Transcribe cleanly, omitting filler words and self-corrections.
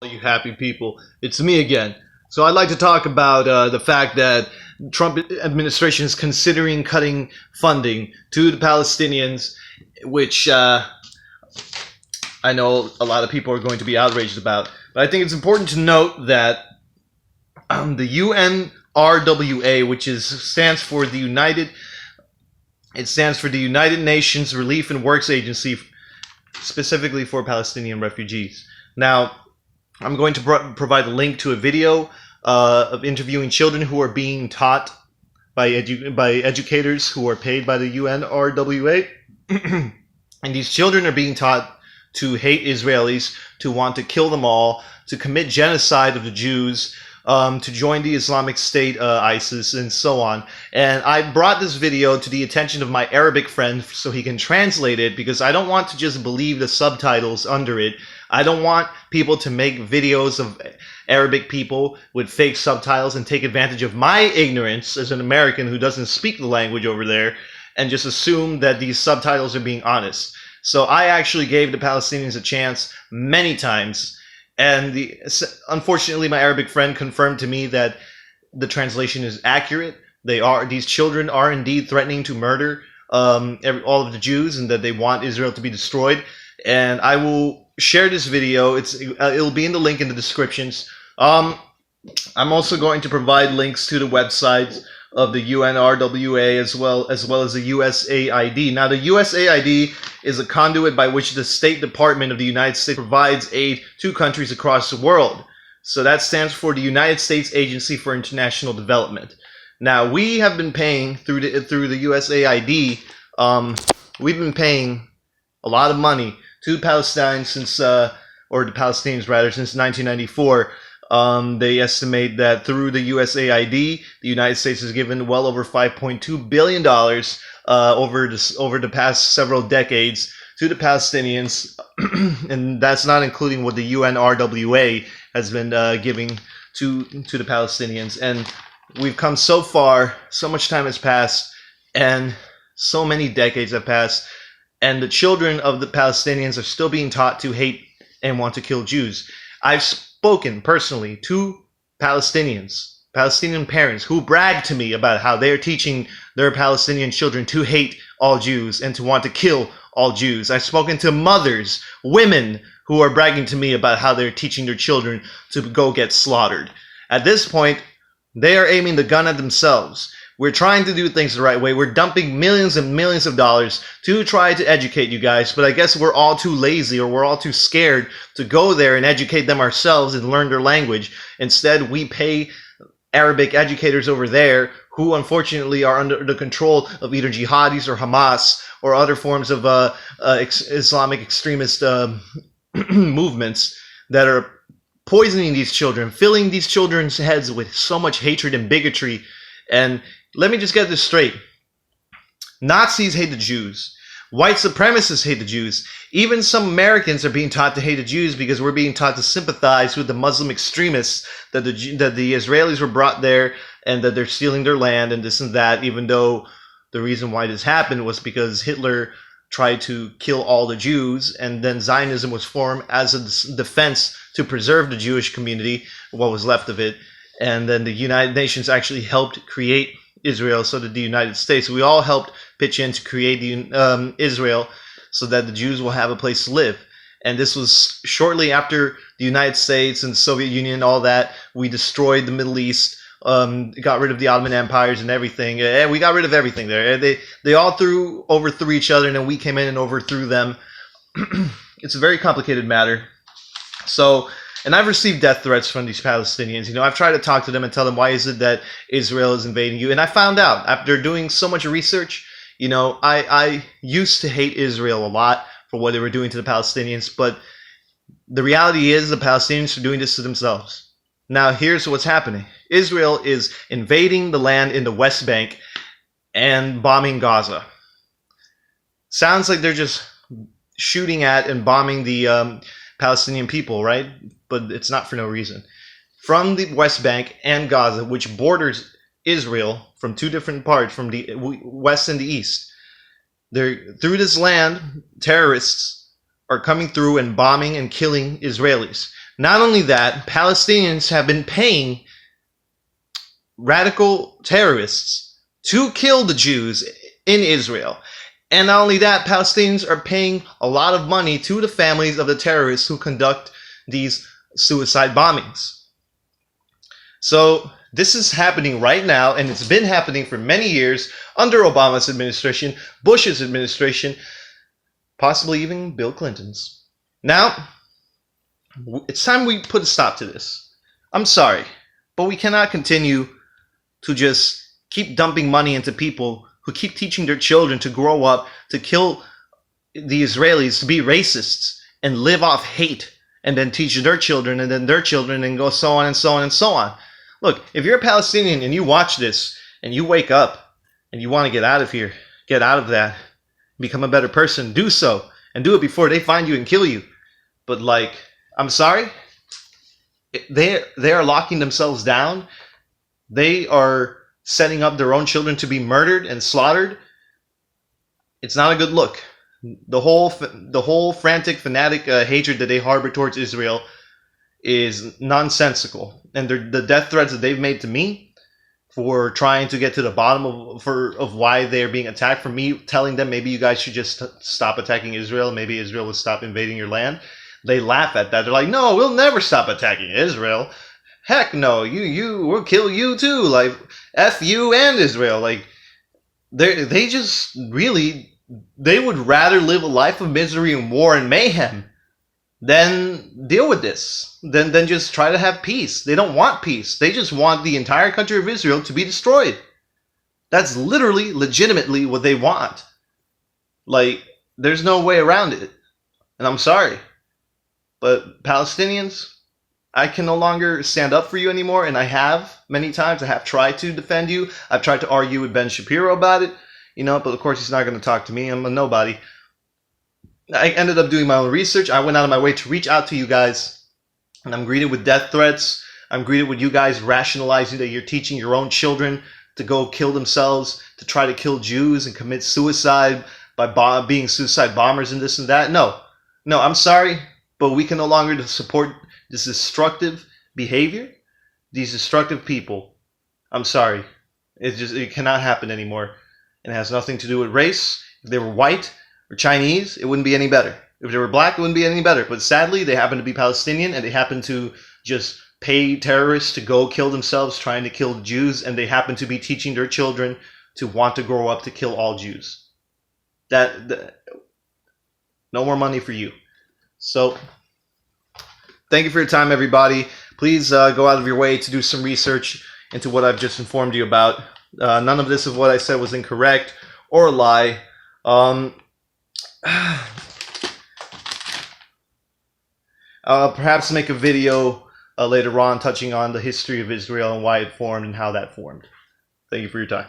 You happy people, it's me again. So I'd like to talk about the fact that Trump administration is considering cutting funding to the Palestinians, which I know a lot of people are going to be outraged about. But I think it's important to note that the UNRWA, which stands for the United Nations Relief and Works Agency, specifically for Palestinian refugees. Now, I'm going to provide a link to a video of interviewing children who are being taught by educators who are paid by the UNRWA. And these children are being taught to hate Israelis, to want to kill them all, to commit genocide of the Jews, to join the Islamic State, ISIS, and so on. And I brought this video to the attention of my Arabic friend so he can translate it, because I don't want to just believe the subtitles under it. I don't want people to make videos of Arabic people with fake subtitles and take advantage of my ignorance as an American who doesn't speak the language over there and just assume that these subtitles are being honest. So I actually gave the Palestinians a chance many times, and unfortunately my Arabic friend confirmed to me that the translation is accurate. These children are indeed threatening to murder all of the Jews, and that they want Israel to be destroyed. And I will share this video. It'll be in the link in the descriptions. I'm also going to provide links to the websites of the UNRWA as well as the USAID. Now, the USAID is a conduit by which the State Department of the United States provides aid to countries across the world. So that stands for the United States Agency for International Development. Now, we have been paying through the USAID. We've been paying a lot of money to Palestine since the Palestinians rather, since 1994. They estimate that through the USAID, the United States has given well over $5.2 billion over the past several decades to the Palestinians, and that's not including what the UNRWA has been giving to the Palestinians. And we've come so far, so much time has passed, and so many decades have passed, and the children of the Palestinians are still being taught to hate and want to kill Jews. I've spoken personally to Palestinian parents who brag to me about how they're teaching their Palestinian children to hate all Jews and to want to kill all Jews. I've spoken to mothers, women, who are bragging to me about how they're teaching their children to go get slaughtered. At this point, they are aiming the gun at themselves. We're trying to do things the right way. We're dumping millions and millions of dollars to try to educate you guys, but I guess we're all too lazy, or we're all too scared to go there and educate them ourselves and learn their language. Instead, we pay Arabic educators over there who unfortunately are under the control of either jihadis or Hamas or other forms of Islamic extremist movements that are poisoning these children, filling these children's heads with so much hatred and bigotry. And let me just get this straight. Nazis hate the Jews. White supremacists hate the Jews. Even some Americans are being taught to hate the Jews because we're being taught to sympathize with the Muslim extremists, that the Israelis were brought there and that they're stealing their land and this and that, even though the reason why this happened was because Hitler tried to kill all the Jews, and then Zionism was formed as a defense to preserve the Jewish community, what was left of it. And then the United Nations actually helped create Israel, so that the United States, we all helped pitch in to create Israel so that the Jews will have a place to live. And this was shortly after the United States and the Soviet Union, all that. We destroyed the Middle East, got rid of the Ottoman empires and everything. And we got rid of everything there. They all overthrew each other, and then we came in and overthrew them. It's a very complicated matter. And I've received death threats from these Palestinians. I've tried to talk to them and tell them, why is it that Israel is invading you? And I found out, after doing so much research, I used to hate Israel a lot for what they were doing to the Palestinians. But the reality is the Palestinians are doing this to themselves. Now, here's what's happening. Israel is invading the land in the West Bank and bombing Gaza. Sounds like they're just shooting at and bombing the Palestinian people, right? But it's not for no reason. From the West Bank and Gaza, which borders Israel from two different parts, from the west and the east, through this land, terrorists are coming through and bombing and killing Israelis. Not only that, Palestinians have been paying radical terrorists to kill the Jews in Israel. And not only that, Palestinians are paying a lot of money to the families of the terrorists who conduct these suicide bombings. So this is happening right now, and it's been happening for many years under Obama's administration, Bush's administration, possibly even Bill Clinton's. Now, it's time we put a stop to this. I'm sorry, but we cannot continue to just keep dumping money into people who keep teaching their children to grow up, to kill the Israelis, to be racists, and live off hate, and then teach their children, and then their children, and go so on and so on and so on. Look, if you're a Palestinian and you watch this, and you wake up, and you want to get out of here, get out of that, become a better person, do so, and do it before they find you and kill you. But like, I'm sorry, they are locking themselves down. They are setting up their own children to be murdered and slaughtered. It's not a good look. The whole frantic, fanatic hatred that they harbor towards Israel is nonsensical. And the death threats that they've made to me for trying to get to the bottom of why they're being attacked, for me telling them maybe you guys should just stop attacking Israel, maybe Israel will stop invading your land. They laugh at that. They're like, no, we'll never stop attacking Israel. Heck no, we'll kill you too. Like, F you and Israel. Like, they just really, they would rather live a life of misery and war and mayhem than deal with this, than just try to have peace. They don't want peace. They just want the entire country of Israel to be destroyed. That's literally, legitimately what they want. Like, there's no way around it. And I'm sorry, but Palestinians, I can no longer stand up for you anymore, and I have many times. I have tried to defend you. I've tried to argue with Ben Shapiro about it, but of course he's not going to talk to me. I'm a nobody. I ended up doing my own research. I went out of my way to reach out to you guys, and I'm greeted with death threats. I'm greeted with you guys rationalizing that you're teaching your own children to go kill themselves, to try to kill Jews and commit suicide by being suicide bombers and this and that. No, I'm sorry, but we can no longer support this destructive behavior, these destructive people. I'm sorry. It cannot happen anymore. It has nothing to do with race. If they were white or Chinese, it wouldn't be any better. If they were black, it wouldn't be any better. But sadly, they happen to be Palestinian, and they happen to just pay terrorists to go kill themselves trying to kill Jews, and they happen to be teaching their children to want to grow up to kill all Jews. No more money for you. So, thank you for your time, everybody. Please go out of your way to do some research into what I've just informed you about. None of this of what I said was incorrect or a lie. I'll perhaps make a video later on touching on the history of Israel and why it formed and how that formed. Thank you for your time.